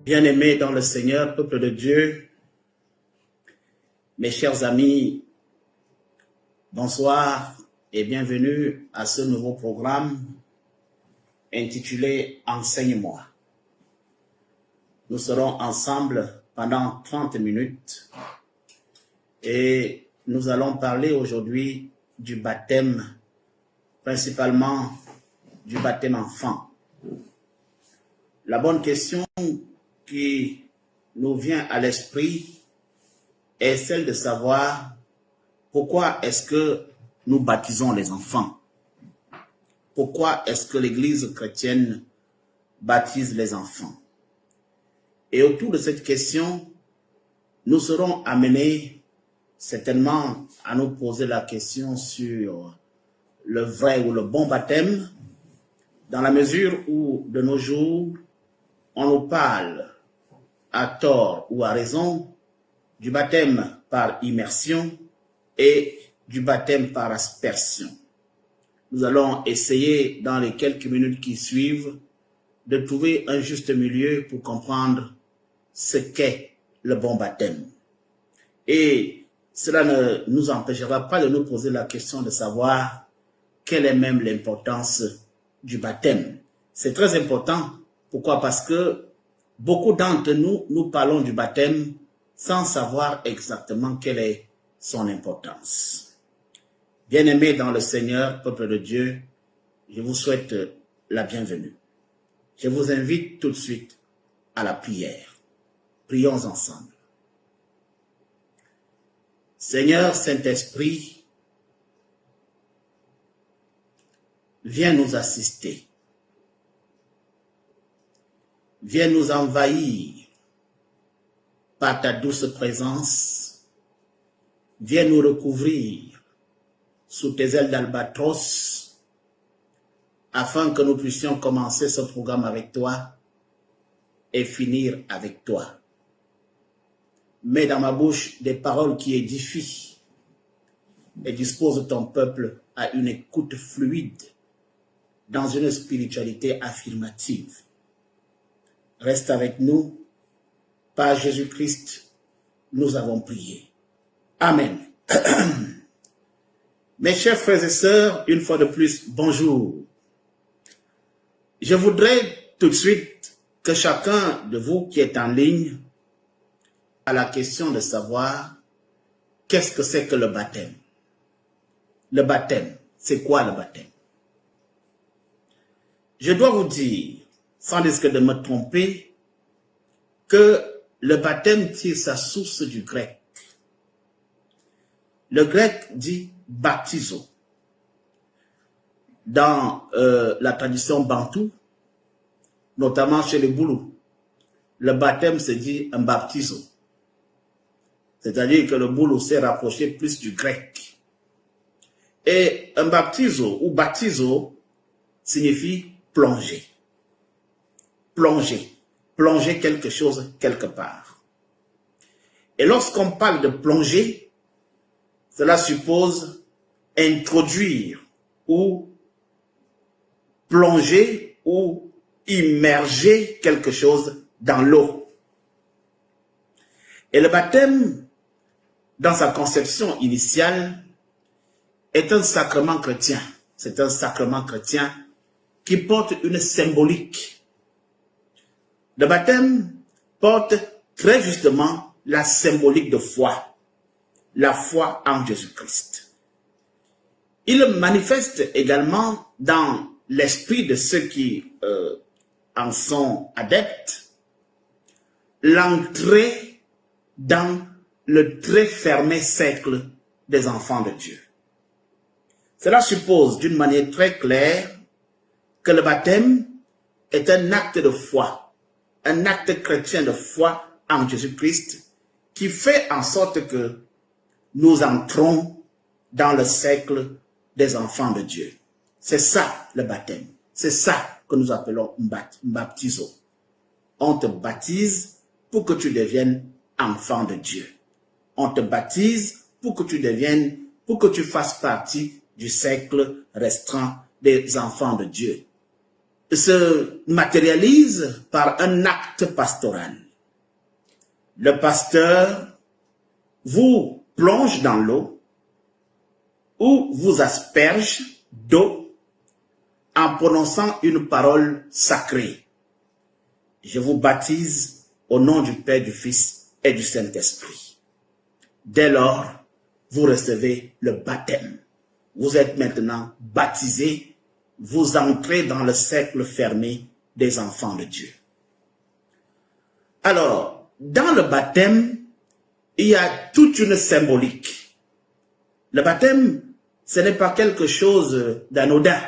Bien-aimés dans le Seigneur, peuple de Dieu, mes chers amis, bonsoir et bienvenue à ce nouveau programme intitulé « Enseigne-moi ». Nous serons ensemble pendant 30 minutes et nous allons parler aujourd'hui du baptême, principalement du baptême enfant. La bonne question qui nous vient à l'esprit est celle de savoir pourquoi est-ce que nous baptisons les enfants? Pourquoi est-ce que l'Église chrétienne baptise les enfants? Et autour de cette question, nous serons amenés certainement à nous poser la question sur le vrai ou le bon baptême, dans la mesure où de nos jours, on nous parle à tort ou à raison du baptême par immersion et du baptême par aspersion. Nous allons essayer dans les quelques minutes qui suivent de trouver un juste milieu pour comprendre ce qu'est le bon baptême. Et cela ne nous empêchera pas de nous poser la question de savoir quelle est même l'importance du baptême. C'est très important. Pourquoi? Parce que beaucoup d'entre nous, nous parlons du baptême sans savoir exactement quelle est son importance. Bien-aimés dans le Seigneur, peuple de Dieu, je vous souhaite la bienvenue. Je vous invite tout de suite à la prière. Prions ensemble. Seigneur Saint-Esprit, viens nous assister. Viens nous envahir par ta douce présence. Viens nous recouvrir sous tes ailes d'albatros afin que nous puissions commencer ce programme avec toi et finir avec toi. Mets dans ma bouche des paroles qui édifient et dispose ton peuple à une écoute fluide dans une spiritualité affirmative. Reste avec nous. Par Jésus-Christ, nous avons prié. Amen. Mes chers frères et sœurs, une fois de plus, bonjour. Je voudrais tout de suite que chacun de vous qui est en ligne a la question de savoir qu'est-ce que c'est que le baptême. Le baptême, c'est quoi le baptême? Je dois vous dire, sans risque de me tromper, que le baptême tire sa source du grec. Le grec dit baptizo. Dans la tradition bantoue, notamment chez les Boulous, le baptême se dit un baptizo. C'est-à-dire que le Boulou s'est rapproché plus du grec. Et un baptizo ou baptizo signifie plonger. Plonger. Plonger quelque chose quelque part. Et lorsqu'on parle de plonger, cela suppose introduire ou plonger ou immerger quelque chose dans l'eau. Et le baptême, dans sa conception initiale, est un sacrement chrétien. C'est un sacrement chrétien qui porte une symbolique. Le baptême porte très justement la symbolique de foi, la foi en Jésus-Christ. Il manifeste également dans l'esprit de ceux qui en sont adeptes l'entrée dans le très fermé cercle des enfants de Dieu. Cela suppose d'une manière très claire que le baptême est un acte de foi, un acte chrétien de foi en Jésus-Christ qui fait en sorte que nous entrons dans le cercle des enfants de Dieu. C'est ça le baptême. C'est ça que nous appelons baptizo. On te baptise pour que tu deviennes enfant de Dieu. On te baptise pour que tu fasses partie du cercle restreint des enfants de Dieu. se matérialise par un acte pastoral. Le pasteur vous plonge dans l'eau ou vous asperge d'eau en prononçant une parole sacrée. Je vous baptise au nom du Père, du Fils et du Saint-Esprit. Dès lors, vous recevez le baptême. Vous êtes maintenant baptisé, vous entrez dans le cercle fermé des enfants de Dieu. Alors, dans le baptême, il y a toute une symbolique. Le baptême, ce n'est pas quelque chose d'anodin.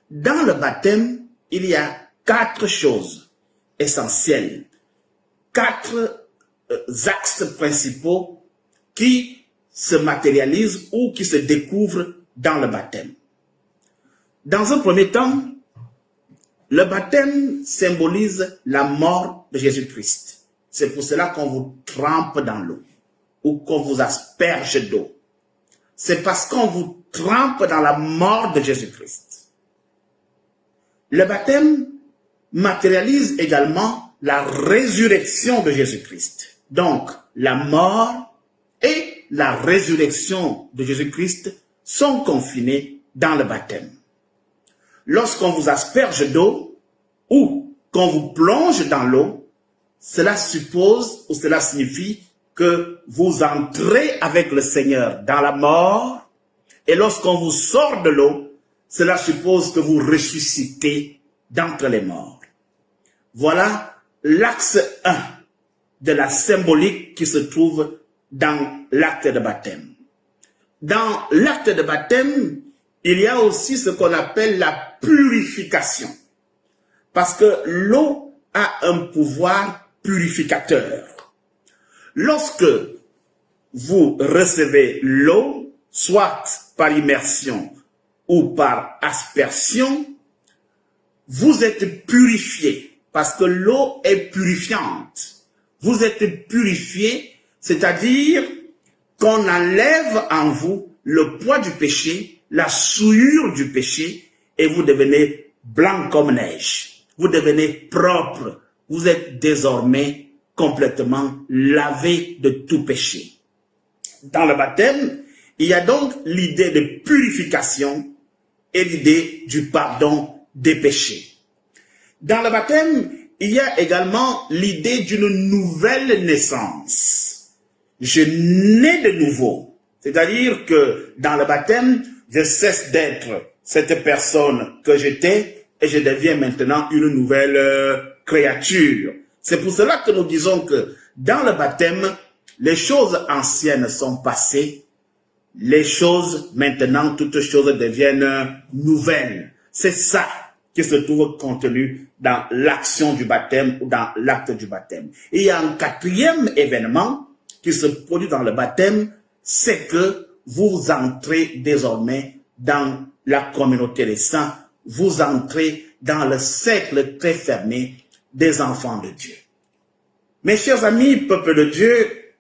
Dans le baptême, il y a 4 choses essentielles, 4 axes principaux qui se matérialisent ou qui se découvrent dans le baptême. Dans un premier temps, le baptême symbolise la mort de Jésus-Christ. C'est pour cela qu'on vous trempe dans l'eau ou qu'on vous asperge d'eau. C'est parce qu'on vous trempe dans la mort de Jésus-Christ. Le baptême matérialise également la résurrection de Jésus-Christ. Donc, la mort et la résurrection de Jésus-Christ sont confinés dans le baptême. Lorsqu'on vous asperge d'eau ou qu'on vous plonge dans l'eau, cela suppose ou cela signifie que vous entrez avec le Seigneur dans la mort, et lorsqu'on vous sort de l'eau, cela suppose que vous ressuscitez d'entre les morts. Voilà l'axe 1 de la symbolique qui se trouve dans l'acte de baptême. Dans l'acte de baptême, il y a aussi ce qu'on appelle la purification. Parce que l'eau a un pouvoir purificateur. Lorsque vous recevez l'eau, soit par immersion ou par aspersion, vous êtes purifié parce que l'eau est purifiante. Vous êtes purifié, c'est-à-dire qu'on enlève en vous le poids du péché, la souillure du péché, et vous devenez blanc comme neige. Vous devenez propre. Vous êtes désormais complètement lavé de tout péché. Dans le baptême, il y a donc l'idée de purification et l'idée du pardon des péchés. Dans le baptême, il y a également l'idée d'une nouvelle naissance. Je nais de nouveau. C'est-à-dire que dans le baptême, je cesse d'être cette personne que j'étais et je deviens maintenant une nouvelle créature. C'est pour cela que nous disons que dans le baptême, les choses anciennes sont passées, les choses maintenant, toutes choses deviennent nouvelles. C'est ça qui se trouve contenu dans l'action du baptême ou dans l'acte du baptême. Et il y a un 4e événement qui se produit dans le baptême, c'est que vous entrez désormais dans la communauté des saints, vous entrez dans le cercle très fermé des enfants de Dieu. Mes chers amis, peuple de Dieu,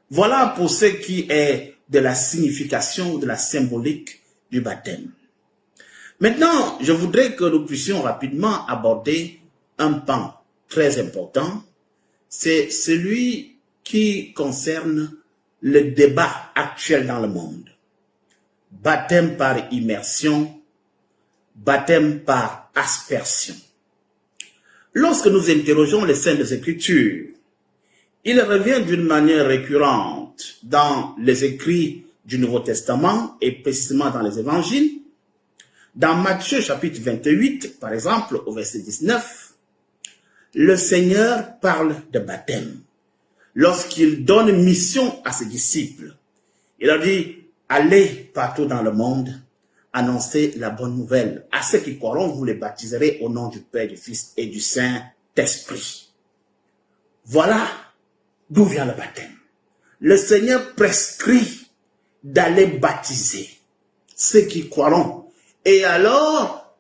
voilà pour ce qui est de la signification, de la symbolique du baptême. Maintenant, je voudrais que nous puissions rapidement aborder un pan très important, c'est celui qui concerne le débat actuel dans le monde. Baptême par immersion, baptême par aspersion. Lorsque nous interrogeons les Saintes Écritures, il revient d'une manière récurrente dans les écrits du Nouveau Testament et précisément dans les évangiles. Dans Matthieu chapitre 28, par exemple, au verset 19, le Seigneur parle de baptême. Lorsqu'il donne mission à ses disciples, il a dit, allez partout dans le monde, annoncez la bonne nouvelle. À ceux qui croiront, vous les baptiserez au nom du Père, du Fils et du Saint-Esprit. Voilà d'où vient le baptême. Le Seigneur prescrit d'aller baptiser ceux qui croiront. Et alors,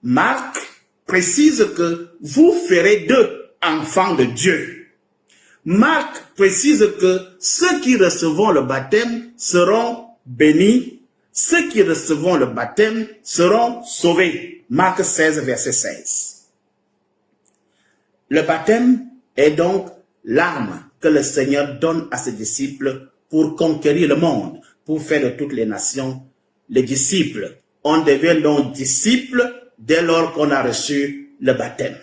Marc précise que vous ferez d'eux enfants de Dieu. Marc précise que ceux qui recevront le baptême seront bénis, ceux qui recevront le baptême seront sauvés. Marc 16, verset 16. Le baptême est donc l'arme que le Seigneur donne à ses disciples pour conquérir le monde, pour faire de toutes les nations les disciples. On devient donc disciple dès lors qu'on a reçu le baptême.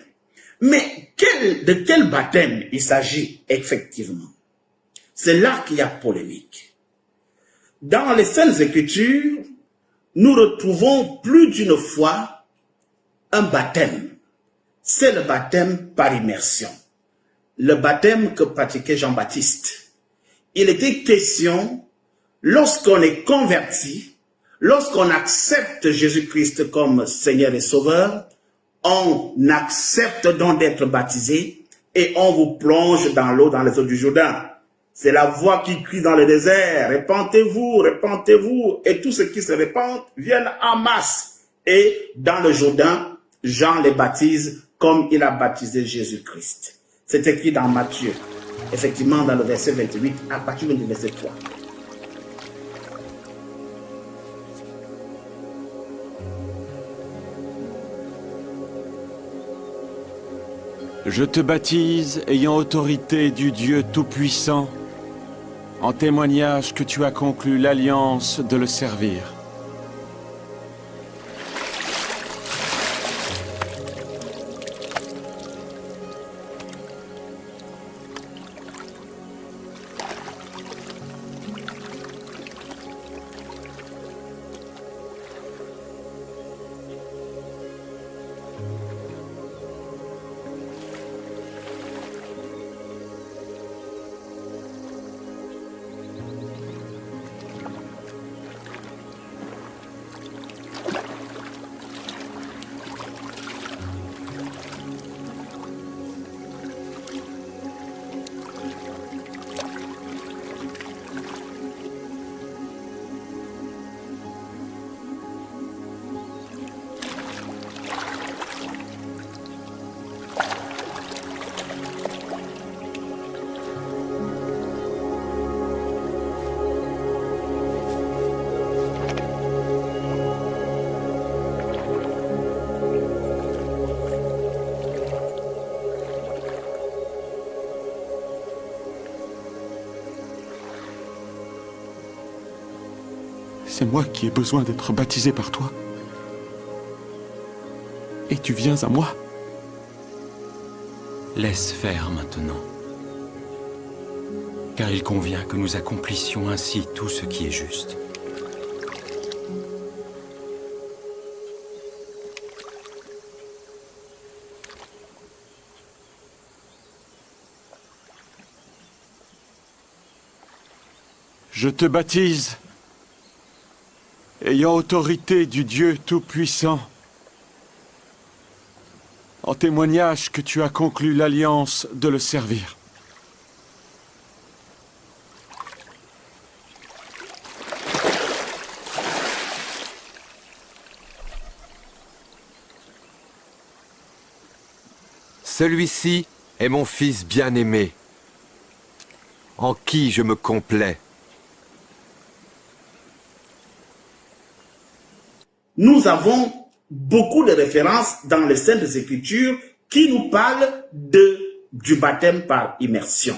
Mais de quel baptême il s'agit effectivement? C'est là qu'il y a polémique. Dans les Saintes Écritures, nous retrouvons plus d'une fois un baptême. C'est le baptême par immersion. Le baptême que pratiquait Jean-Baptiste. Il était question, lorsqu'on est converti, lorsqu'on accepte Jésus-Christ comme Seigneur et Sauveur, on accepte donc d'être baptisé et on vous plonge dans l'eau, dans les eaux du Jourdain. C'est la voix qui crie dans le désert, répentez-vous, répentez-vous, et tous ceux qui se répandent viennent en masse. Et dans le Jourdain, Jean les baptise comme il a baptisé Jésus-Christ. C'est écrit dans Matthieu, effectivement dans le verset 28, à partir du verset 3. Je te baptise ayant autorité du Dieu Tout-Puissant, en témoignage que tu as conclu l'alliance de le servir. C'est moi qui ai besoin d'être baptisé par toi. Et tu viens à moi. Laisse faire maintenant. Car il convient que nous accomplissions ainsi tout ce qui est juste. Je te baptise, ayant autorité du Dieu Tout-Puissant, en témoignage que tu as conclu l'alliance de le servir. Celui-ci est mon fils bien-aimé, en qui je me complais. Nous avons beaucoup de références dans les Saintes Écritures qui nous parlent du baptême par immersion.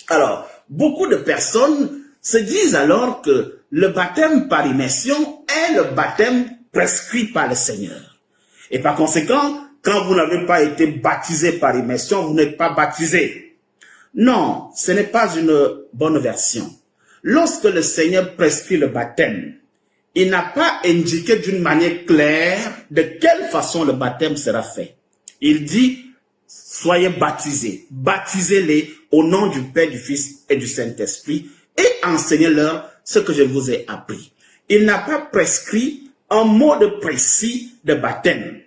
Alors, beaucoup de personnes se disent alors que le baptême par immersion est le baptême prescrit par le Seigneur. Et par conséquent, quand vous n'avez pas été baptisé par immersion, vous n'êtes pas baptisé. Non, ce n'est pas une bonne version. Lorsque le Seigneur prescrit le baptême, il n'a pas indiqué d'une manière claire de quelle façon le baptême sera fait. Il dit, soyez baptisés, baptisez-les au nom du Père, du Fils et du Saint-Esprit et enseignez-leur ce que je vous ai appris. Il n'a pas prescrit un mode précis de baptême.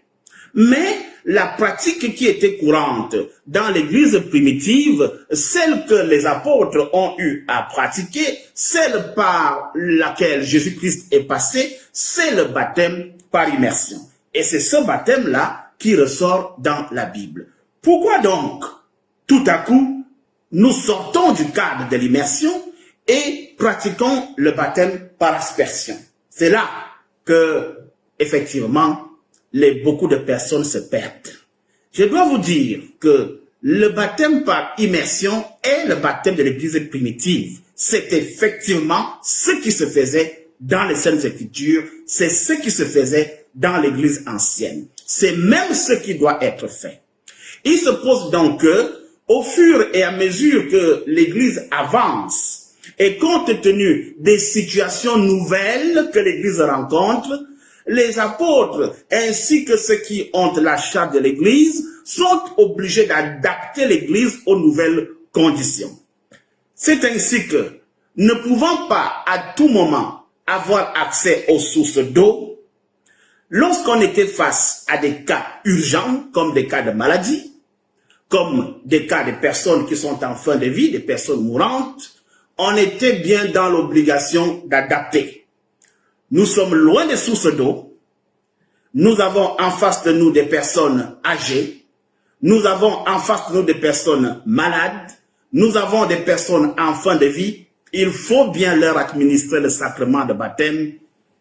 Mais la pratique qui était courante dans l'église primitive, celle que les apôtres ont eu à pratiquer, celle par laquelle Jésus-Christ est passé, c'est le baptême par immersion. Et c'est ce baptême-là qui ressort dans la Bible. Pourquoi donc, tout à coup, nous sortons du cadre de l'immersion et pratiquons le baptême par aspersion? C'est là que, effectivement, beaucoup de personnes se perdent. Je dois vous dire que le baptême par immersion est le baptême de l'Église primitive. C'est effectivement ce qui se faisait dans les Saintes Écritures, c'est ce qui se faisait dans l'Église ancienne. C'est même ce qui doit être fait. Il se pose donc que, au fur et à mesure que l'Église avance, et compte tenu des situations nouvelles que l'Église rencontre, les apôtres ainsi que ceux qui ont la charge de l'Église sont obligés d'adapter l'Église aux nouvelles conditions. C'est ainsi que, ne pouvant pas à tout moment avoir accès aux sources d'eau, lorsqu'on était face à des cas urgents, comme des cas de maladie, comme des cas de personnes qui sont en fin de vie, des personnes mourantes, on était bien dans l'obligation d'adapter. Nous sommes loin des sources d'eau, nous avons en face de nous des personnes âgées, nous avons en face de nous des personnes malades, nous avons des personnes en fin de vie, il faut bien leur administrer le sacrement de baptême.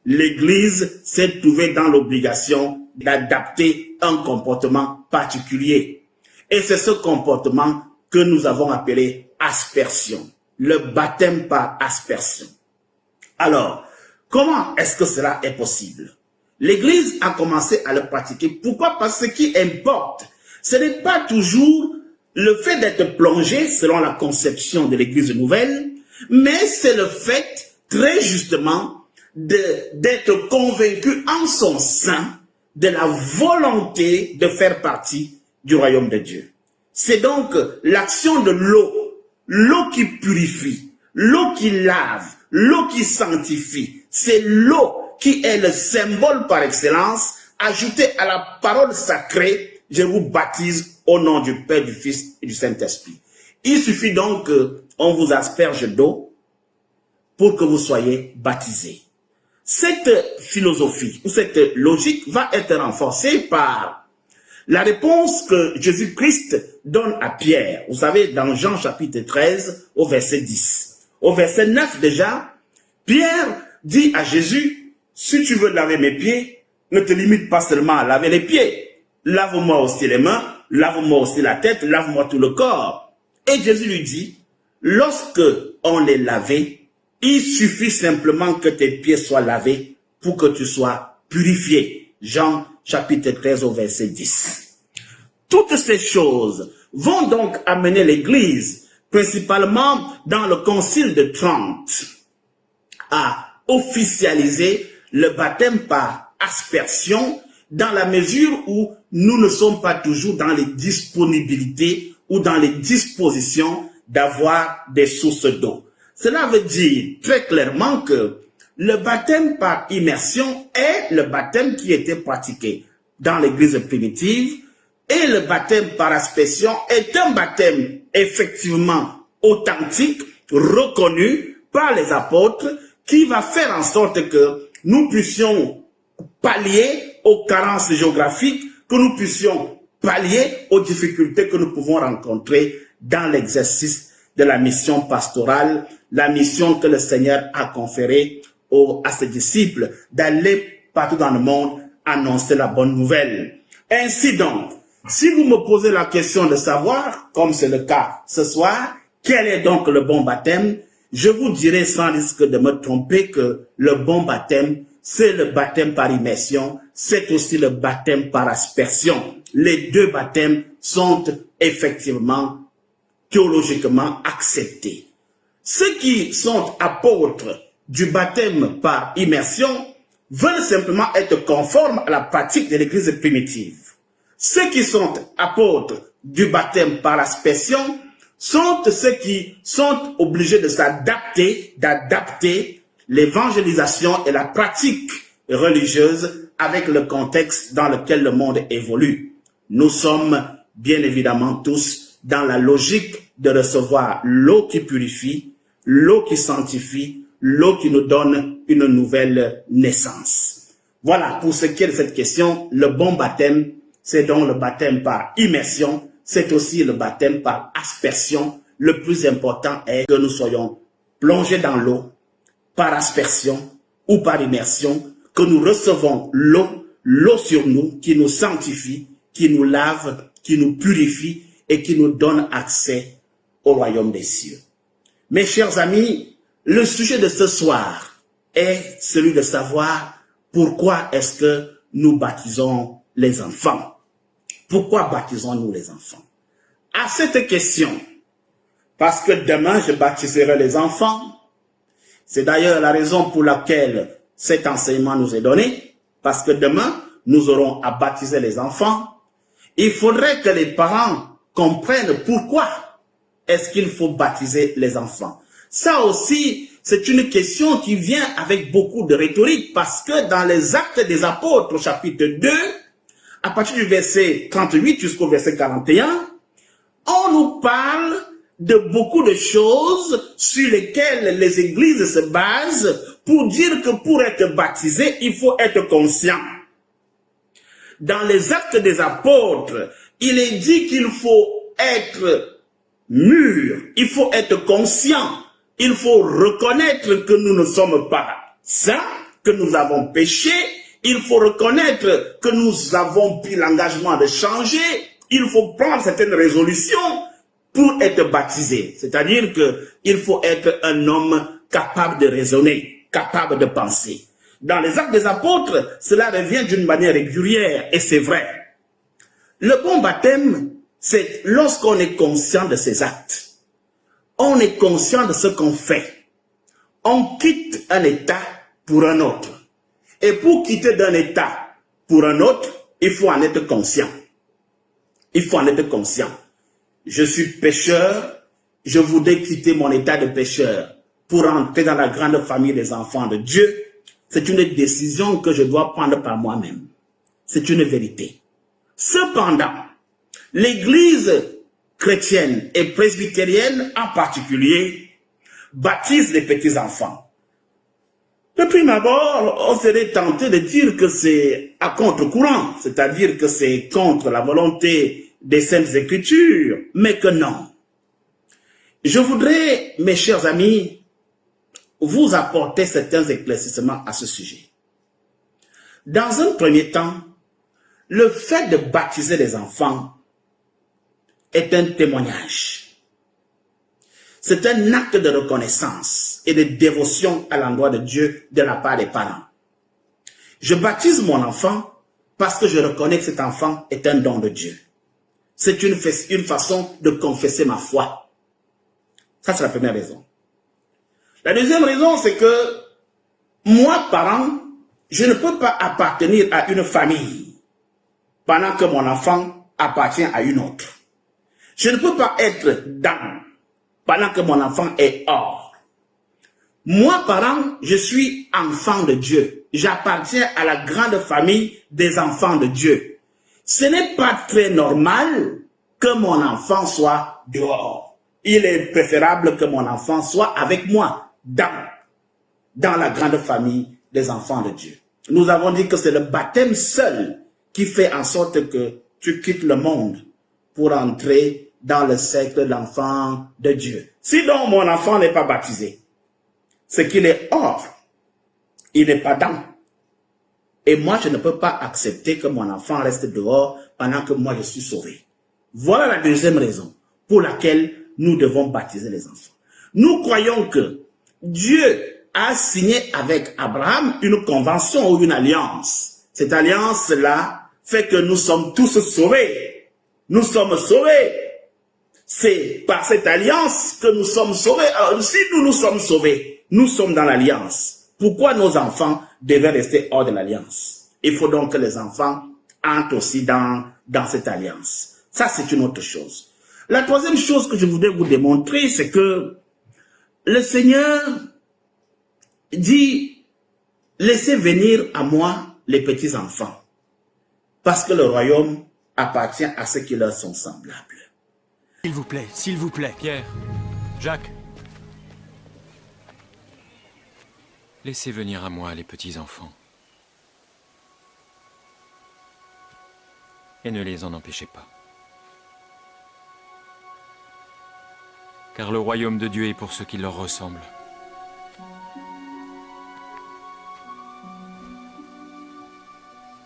L'Église s'est trouvée dans l'obligation d'adapter un comportement particulier. Et c'est ce comportement que nous avons appelé aspersion, le baptême par aspersion. Alors, comment est-ce que cela est possible? L'Église a commencé à le pratiquer. Pourquoi? Parce que ce qui importe, ce n'est pas toujours le fait d'être plongé selon la conception de l'Église nouvelle, mais c'est le fait, très justement, d'être convaincu en son sein de la volonté de faire partie du royaume de Dieu. C'est donc l'action de l'eau, l'eau qui purifie, l'eau qui lave, l'eau qui sanctifie. C'est l'eau qui est le symbole par excellence, ajouté à la parole sacrée, je vous baptise au nom du Père, du Fils et du Saint-Esprit. Il suffit donc qu'on vous asperge d'eau pour que vous soyez baptisés. Cette philosophie ou cette logique va être renforcée par la réponse que Jésus-Christ donne à Pierre. Vous savez, dans Jean chapitre 13 au verset 10. Au verset 9 déjà, Pierre dit à Jésus, si tu veux laver mes pieds, ne te limite pas seulement à laver les pieds. Lave-moi aussi les mains, lave-moi aussi la tête, lave-moi tout le corps. Et Jésus lui dit, lorsque on est lavé, il suffit simplement que tes pieds soient lavés pour que tu sois purifié. Jean chapitre 13 au verset 10. Toutes ces choses vont donc amener l'Église, principalement dans le Concile de Trente, à officialiser le baptême par aspersion dans la mesure où nous ne sommes pas toujours dans les disponibilités ou dans les dispositions d'avoir des sources d'eau. Cela veut dire très clairement que le baptême par immersion est le baptême qui était pratiqué dans l'Église primitive et le baptême par aspersion est un baptême effectivement authentique, reconnu par les apôtres qui va faire en sorte que nous puissions pallier aux carences géographiques, que nous puissions pallier aux difficultés que nous pouvons rencontrer dans l'exercice de la mission pastorale, la mission que le Seigneur a conférée à ses disciples, d'aller partout dans le monde annoncer la bonne nouvelle. Ainsi donc, si vous me posez la question de savoir, comme c'est le cas ce soir, quel est donc le bon baptême, je vous dirai sans risque de me tromper que le bon baptême, c'est le baptême par immersion, c'est aussi le baptême par aspersion. Les deux baptêmes sont effectivement théologiquement acceptés. Ceux qui sont apôtres du baptême par immersion veulent simplement être conformes à la pratique de l'Église primitive. Ceux qui sont apôtres du baptême par aspersion sont ceux qui sont obligés de s'adapter, d'adapter l'évangélisation et la pratique religieuse avec le contexte dans lequel le monde évolue. Nous sommes bien évidemment tous dans la logique de recevoir l'eau qui purifie, l'eau qui sanctifie, l'eau qui nous donne une nouvelle naissance. Voilà, pour ce qui est de cette question, le bon baptême, c'est donc le baptême par immersion, c'est aussi le baptême par aspersion. Le plus important est que nous soyons plongés dans l'eau, par aspersion ou par immersion, que nous recevons l'eau, l'eau sur nous, qui nous sanctifie, qui nous lave, qui nous purifie et qui nous donne accès au royaume des cieux. Mes chers amis, le sujet de ce soir est celui de savoir pourquoi est-ce que nous baptisons les enfants. Pourquoi baptisons-nous les enfants? À cette question, parce que demain je baptiserai les enfants, c'est d'ailleurs la raison pour laquelle cet enseignement nous est donné, parce que demain nous aurons à baptiser les enfants, il faudrait que les parents comprennent pourquoi est-ce qu'il faut baptiser les enfants. Ça aussi, c'est une question qui vient avec beaucoup de rhétorique, parce que dans les Actes des Apôtres, au chapitre 2, à partir du verset 38 jusqu'au verset 41, on nous parle de beaucoup de choses sur lesquelles les églises se basent pour dire que pour être baptisé, il faut être conscient. Dans les Actes des Apôtres, il est dit qu'il faut être mûr, il faut être conscient, il faut reconnaître que nous ne sommes pas saints, que nous avons péché, il faut reconnaître que nous avons pris l'engagement de changer, il faut prendre certaines résolutions pour être baptisé. C'est-à-dire qu'il faut être un homme capable de raisonner, capable de penser. Dans les Actes des Apôtres, cela revient d'une manière régulière, et c'est vrai. Le bon baptême, c'est lorsqu'on est conscient de ses actes. On est conscient de ce qu'on fait. On quitte un état pour un autre. Et pour quitter d'un état pour un autre, il faut en être conscient. Il faut en être conscient. Je suis pécheur, je voudrais quitter mon état de pécheur pour entrer dans la grande famille des enfants de Dieu. C'est une décision que je dois prendre par moi-même. C'est une vérité. Cependant, l'Église chrétienne et presbytérienne en particulier baptise les petits-enfants. De prime abord, on serait tenté de dire que c'est à contre-courant, c'est-à-dire que c'est contre la volonté des Saintes Écritures, mais que non. Je voudrais, mes chers amis, vous apporter certains éclaircissements à ce sujet. Dans un premier temps, le fait de baptiser les enfants est un témoignage. C'est un acte de reconnaissance et de dévotion à l'endroit de Dieu de la part des parents. Je baptise mon enfant parce que je reconnais que cet enfant est un don de Dieu. C'est une façon de confesser ma foi. Ça, c'est la première raison. La deuxième raison, c'est que moi, parent, je ne peux pas appartenir à une famille pendant que mon enfant appartient à une autre. Je ne peux pas être dans pendant que mon enfant est hors. Moi, parent, je suis enfant de Dieu. J'appartiens à la grande famille des enfants de Dieu. Ce n'est pas très normal que mon enfant soit dehors. Il est préférable que mon enfant soit avec moi dans la grande famille des enfants de Dieu. Nous avons dit que c'est le baptême seul qui fait en sorte que tu quittes le monde pour entrer dans le cercle d'enfants de Dieu. Si donc mon enfant n'est pas baptisé, c'est qu'il est hors, il n'est pas dans. Et moi, je ne peux pas accepter que mon enfant reste dehors pendant que moi, je suis sauvé. Voilà la deuxième raison pour laquelle nous devons baptiser les enfants. Nous croyons que Dieu a signé avec Abraham une convention ou une alliance. Cette alliance-là fait que nous sommes tous sauvés. Nous sommes sauvés. C'est par cette alliance que nous sommes sauvés. Alors, si nous sommes sauvés, nous sommes dans l'alliance. Pourquoi nos enfants devaient rester hors de l'alliance? Il faut donc que les enfants entrent aussi dans cette alliance. Ça, c'est une autre chose. La troisième chose que je voudrais vous démontrer, c'est que le Seigneur dit, laissez venir à moi les petits enfants, parce que le royaume appartient à ceux qui leur sont semblables. S'il vous plaît, Pierre, Jacques. Laissez venir à moi les petits enfants. Et ne les en empêchez pas. Car le royaume de Dieu est pour ceux qui leur ressemblent.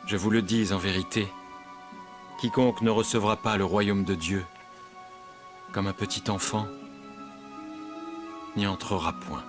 Je vous le dis en vérité, quiconque ne recevra pas le royaume de Dieu comme un petit enfant n'y entrera point.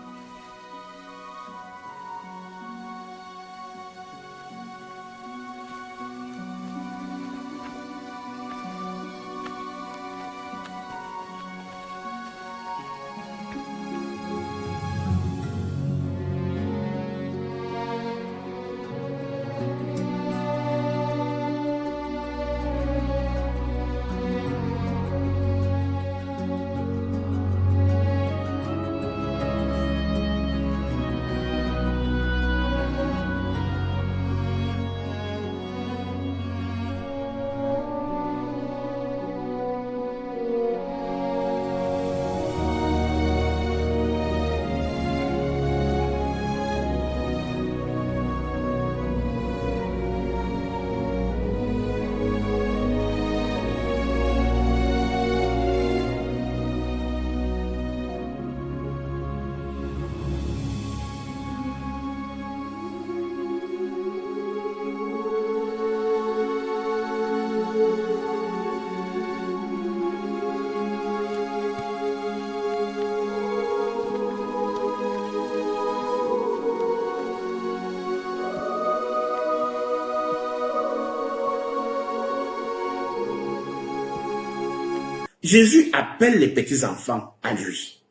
Jésus appelle les petits-enfants à lui.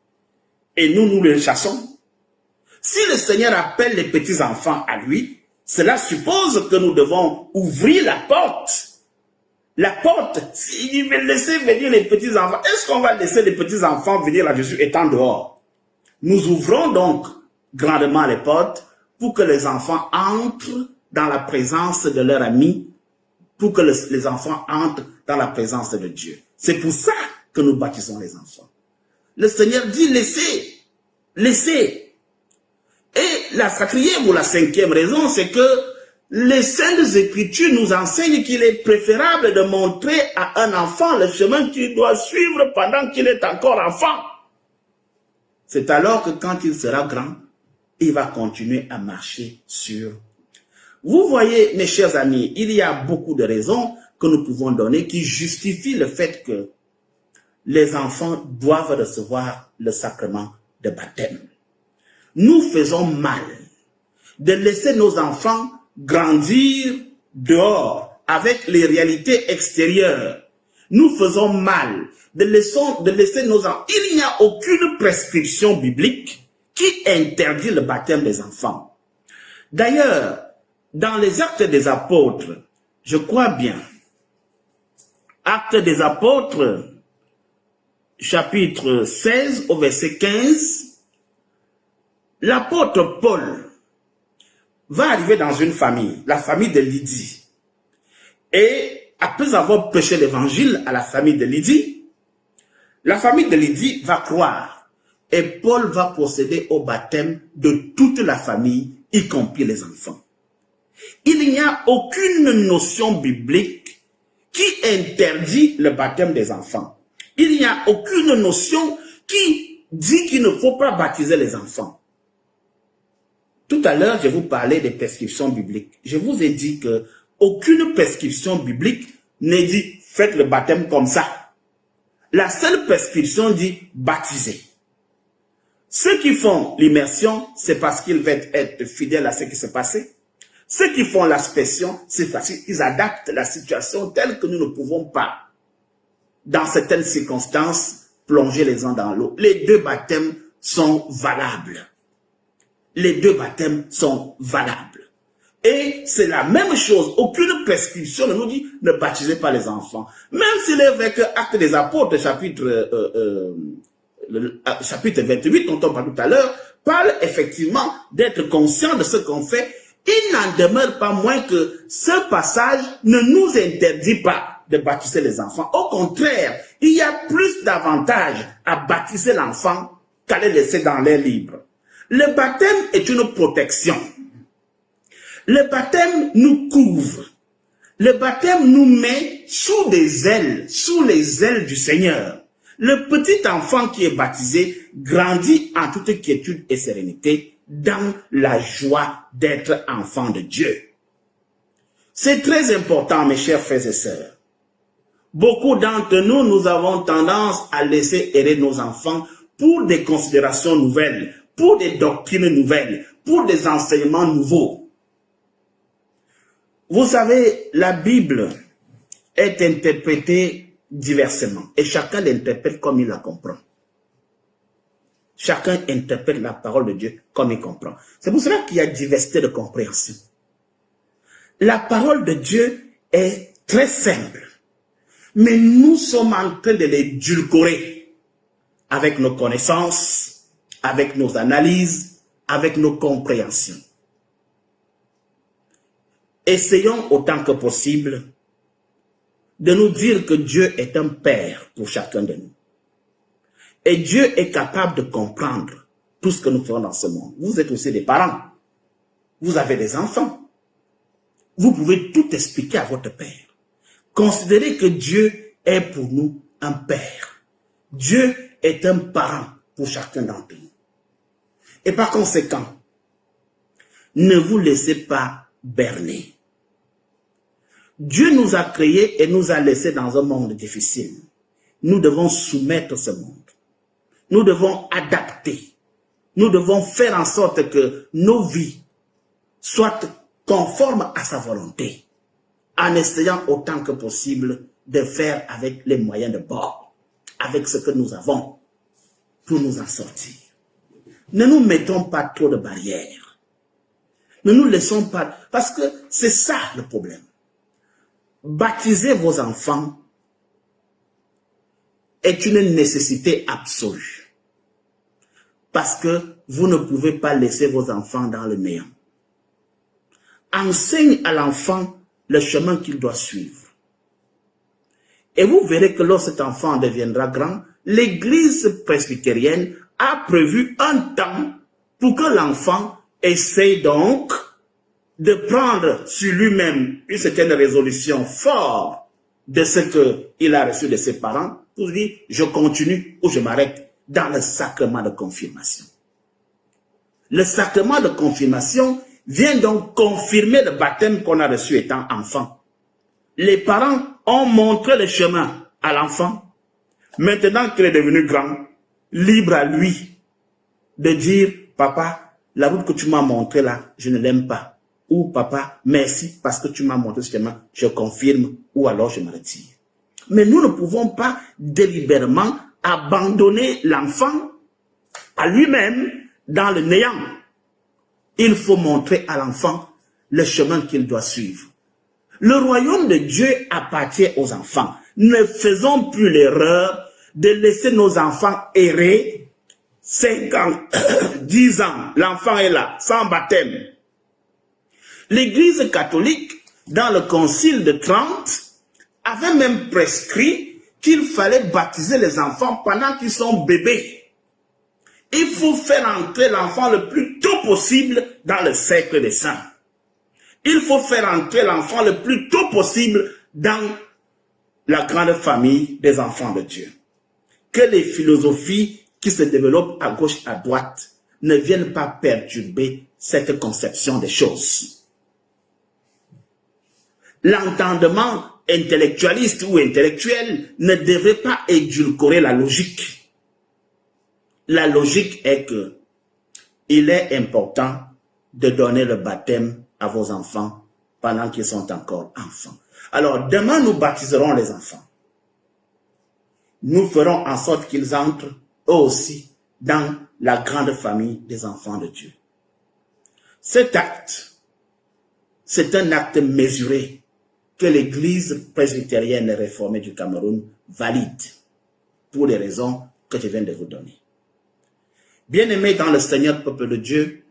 Et nous les chassons. Si le Seigneur appelle les petits-enfants à lui, cela suppose que nous devons ouvrir la porte. La porte, s'il veut laisser venir les petits-enfants, est-ce qu'on va laisser les petits-enfants venir à Jésus étant dehors? Nous ouvrons donc grandement les portes pour que les enfants entrent dans la présence de leur ami, pour que les enfants entrent dans la présence de Dieu. C'est pour ça que nous baptisons les enfants. Le Seigneur dit laissez, laissez. Et la quatrième ou la cinquième raison, c'est que les Saintes Écritures nous enseignent qu'il est préférable de montrer à un enfant le chemin qu'il doit suivre pendant qu'il est encore enfant. C'est alors que quand il sera grand, il va continuer à marcher sur. Vous voyez, mes chers amis, il y a beaucoup de raisons que nous pouvons donner qui justifient le fait que les enfants doivent recevoir le sacrement de baptême. Nous faisons mal de laisser nos enfants grandir dehors avec les réalités extérieures. Nous faisons mal de laisser nos enfants. Il n'y a aucune prescription biblique qui interdit le baptême des enfants. D'ailleurs, dans les Actes des Apôtres, je crois bien, Actes des Apôtres, chapitre 16 au verset 15, l'apôtre Paul va arriver dans une famille, la famille de Lydie. Et après avoir prêché l'évangile à la famille de Lydie, la famille de Lydie va croire. Et Paul va procéder au baptême de toute la famille, y compris les enfants. Il n'y a aucune notion biblique qui interdit le baptême des enfants. Il n'y a aucune notion qui dit qu'il ne faut pas baptiser les enfants. Tout à l'heure, je vous parlais des prescriptions bibliques. Je vous ai dit que aucune prescription biblique ne dit faites le baptême comme ça. La seule prescription dit baptiser. Ceux qui font l'immersion, c'est parce qu'ils veulent être fidèles à ce qui s'est passé. Ceux qui font l'aspersion, c'est parce qu'ils adaptent la situation telle que nous ne pouvons pas, dans certaines circonstances, plonger les uns dans l'eau. Les deux baptêmes sont valables. Les deux baptêmes sont valables. Et c'est la même chose. Aucune prescription ne nous dit ne baptisez pas les enfants. Même si l'évêque Actes des Apôtres, chapitre 28, dont on parle tout à l'heure, parle effectivement d'être conscient de ce qu'on fait, il n'en demeure pas moins que ce passage ne nous interdit pas de baptiser les enfants. Au contraire, il y a plus d'avantages à baptiser l'enfant qu'à les laisser dans l'air libre. Le baptême est une protection. Le baptême nous couvre. Le baptême nous met sous des ailes, sous les ailes du Seigneur. Le petit enfant qui est baptisé grandit en toute quiétude et sérénité dans la joie d'être enfant de Dieu. C'est très important, mes chers frères et sœurs. Beaucoup d'entre nous, nous avons tendance à laisser errer nos enfants pour des considérations nouvelles, pour des doctrines nouvelles, pour des enseignements nouveaux. Vous savez, la Bible est interprétée diversement et chacun l'interprète comme il la comprend. Chacun interprète la parole de Dieu comme il comprend. C'est pour cela qu'il y a diversité de compréhension. La parole de Dieu est très simple, mais nous sommes en train de l'édulcorer avec nos connaissances, avec nos analyses, avec nos compréhensions. Essayons autant que possible de nous dire que Dieu est un Père pour chacun de nous. Et Dieu est capable de comprendre tout ce que nous faisons dans ce monde. Vous êtes aussi des parents. Vous avez des enfants. Vous pouvez tout expliquer à votre Père. Considérez que Dieu est pour nous un Père. Dieu est un parent pour chacun d'entre nous. Et par conséquent, ne vous laissez pas berner. Dieu nous a créés et nous a laissés dans un monde difficile. Nous devons soumettre ce monde. Nous devons adapter. Nous devons faire en sorte que nos vies soient conformes à sa volonté, en essayant autant que possible de faire avec les moyens de bord, avec ce que nous avons, pour nous en sortir. Ne nous mettons pas trop de barrières. Ne nous laissons pas, parce que c'est ça le problème. Baptiser vos enfants est une nécessité absolue. Parce que vous ne pouvez pas laisser vos enfants dans le néant. Enseigne à l'enfant le chemin qu'il doit suivre. Et vous verrez que lorsque cet enfant deviendra grand, l'Église presbytérienne a prévu un temps pour que l'enfant essaye donc de prendre sur lui-même une certaine résolution forte de ce qu'il a reçu de ses parents, pour dire je continue ou je m'arrête dans le sacrement de confirmation. Le sacrement de confirmation vient donc confirmer le baptême qu'on a reçu étant enfant. Les parents ont montré le chemin à l'enfant. Maintenant qu'il est devenu grand, libre à lui de dire papa, la route que tu m'as montrée là, je ne l'aime pas. Ou papa, merci parce que tu m'as montré ce chemin, je confirme ou alors je me retire. Mais nous ne pouvons pas délibérément abandonner l'enfant à lui-même dans le néant. Il faut montrer à l'enfant le chemin qu'il doit suivre. Le royaume de Dieu appartient aux enfants. Ne faisons plus l'erreur de laisser nos enfants errer 5 ans, 10 ans. L'enfant est là, sans baptême. L'Église catholique, dans le concile de Trente, avait même prescrit qu'il fallait baptiser les enfants pendant qu'ils sont bébés. Il faut faire entrer l'enfant le plus tôt possible dans le cercle des saints. Il faut faire entrer l'enfant le plus tôt possible dans la grande famille des enfants de Dieu. Que les philosophies qui se développent à gauche et à droite ne viennent pas perturber cette conception des choses. L'entendement intellectualiste ou intellectuel ne devrait pas édulcorer la logique. La logique est que il est important de donner le baptême à vos enfants pendant qu'ils sont encore enfants. Alors, demain, nous baptiserons les enfants. Nous ferons en sorte qu'ils entrent eux aussi dans la grande famille des enfants de Dieu. Cet acte, c'est un acte mesuré que l'Église presbytérienne réformée du Cameroun valide pour les raisons que je viens de vous donner. Bien-aimés dans le Seigneur, peuple de Dieu,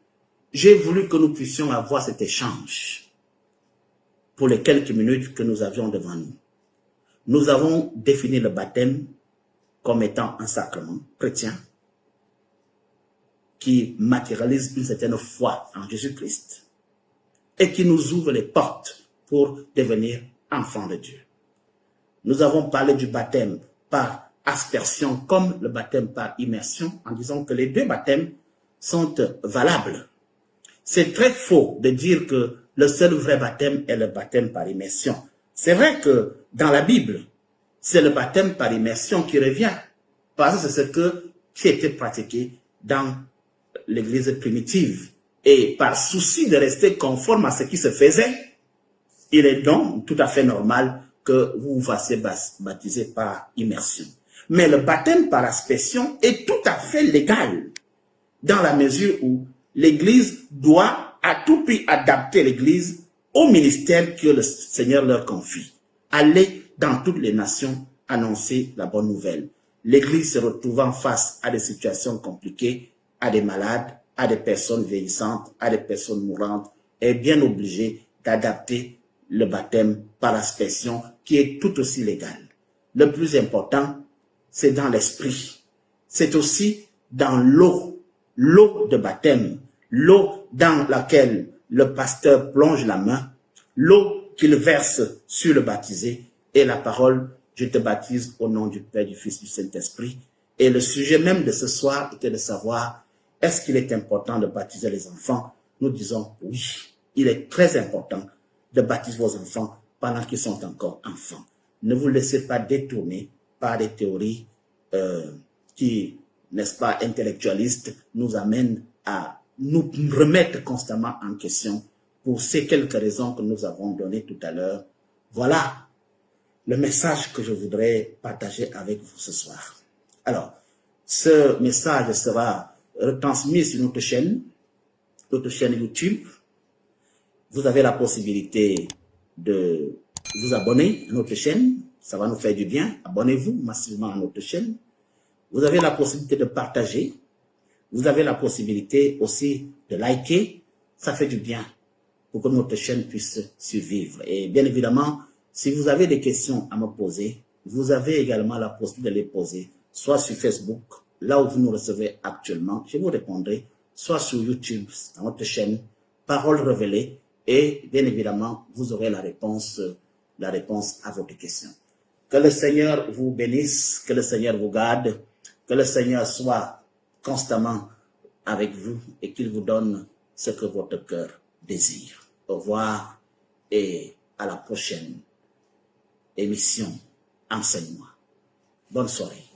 j'ai voulu que nous puissions avoir cet échange pour les quelques minutes que nous avions devant nous. Nous avons défini le baptême comme étant un sacrement chrétien qui matérialise une certaine foi en Jésus-Christ et qui nous ouvre les portes pour devenir enfants de Dieu. Nous avons parlé du baptême par aspersion comme le baptême par immersion en disant que les deux baptêmes sont valables. C'est très faux de dire que le seul vrai baptême est le baptême par immersion. C'est vrai que dans la Bible, c'est le baptême par immersion qui revient, parce que c'est ce qui était pratiqué dans l'Église primitive. Et par souci de rester conforme à ce qui se faisait, il est donc tout à fait normal que vous vous fassiez baptiser par immersion. Mais le baptême par aspersion est tout à fait légal, dans la mesure où l'Église doit à tout prix adapter l'Église au ministère que le Seigneur leur confie. Aller dans toutes les nations annoncer la bonne nouvelle. L'Église se retrouvant face à des situations compliquées, à des malades, à des personnes vieillissantes, à des personnes mourantes, est bien obligée d'adapter le baptême par aspersion qui est tout aussi légal. Le plus important, c'est dans l'esprit. C'est aussi dans l'eau de baptême, l'eau dans laquelle le pasteur plonge la main, l'eau qu'il verse sur le baptisé et la parole « Je te baptise au nom du Père, du Fils, du Saint-Esprit ». Et le sujet même de ce soir était de savoir est-ce qu'il est important de baptiser les enfants? Nous disons oui, il est très important de baptiser vos enfants pendant qu'ils sont encore enfants. Ne vous laissez pas détourner par des théories qui, n'est-ce pas, intellectualistes, nous amènent à nous remettre constamment en question pour ces quelques raisons que nous avons données tout à l'heure. Voilà le message que je voudrais partager avec vous ce soir. Alors, ce message sera retransmis sur notre chaîne YouTube. Vous avez la possibilité de vous abonner à notre chaîne. Ça va nous faire du bien. Abonnez-vous massivement à notre chaîne. Vous avez la possibilité de partager. Vous avez la possibilité aussi de liker. Ça fait du bien pour que notre chaîne puisse survivre. Et bien évidemment, si vous avez des questions à me poser, vous avez également la possibilité de les poser, soit sur Facebook, là où vous nous recevez actuellement, je vous répondrai, soit sur YouTube, dans notre chaîne Paroles révélées, et bien évidemment, vous aurez la réponse à votre question. Que le Seigneur vous bénisse, que le Seigneur vous garde, que le Seigneur soit constamment avec vous et qu'il vous donne ce que votre cœur désire. Au revoir et à la prochaine émission Enseigne-moi. Bonne soirée.